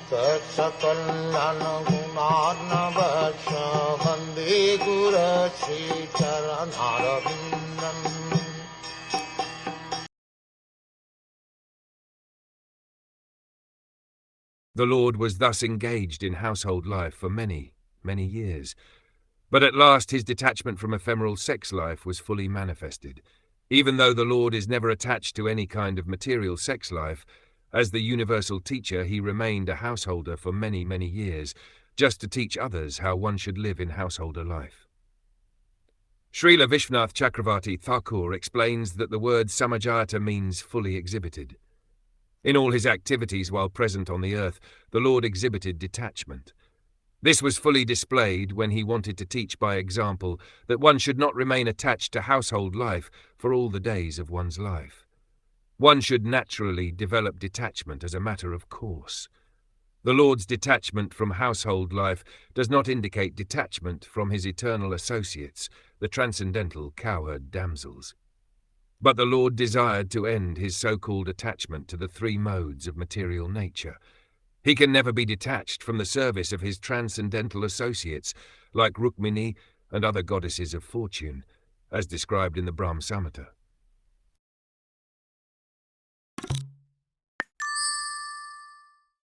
Saksakalyan gunarnavasya Vande Guru Sri Charanaravindan. The Lord was thus engaged in household life for many, many years. But at last his detachment from ephemeral sex life was fully manifested. Even though the Lord is never attached to any kind of material sex life, as the universal teacher he remained a householder for many, many years, just to teach others how one should live in householder life. Srila Vishwanath Chakravarti Thakur explains that the word samajata means fully exhibited. In all his activities while present on the earth, the Lord exhibited detachment. This was fully displayed when he wanted to teach by example that one should not remain attached to household life for all the days of one's life. One should naturally develop detachment as a matter of course. The Lord's detachment from household life does not indicate detachment from his eternal associates, the transcendental cowherd damsels. But the Lord desired to end his so-called attachment to the three modes of material nature. He can never be detached from the service of his transcendental associates, like Rukmini and other goddesses of fortune, as described in the Brahma Samhita.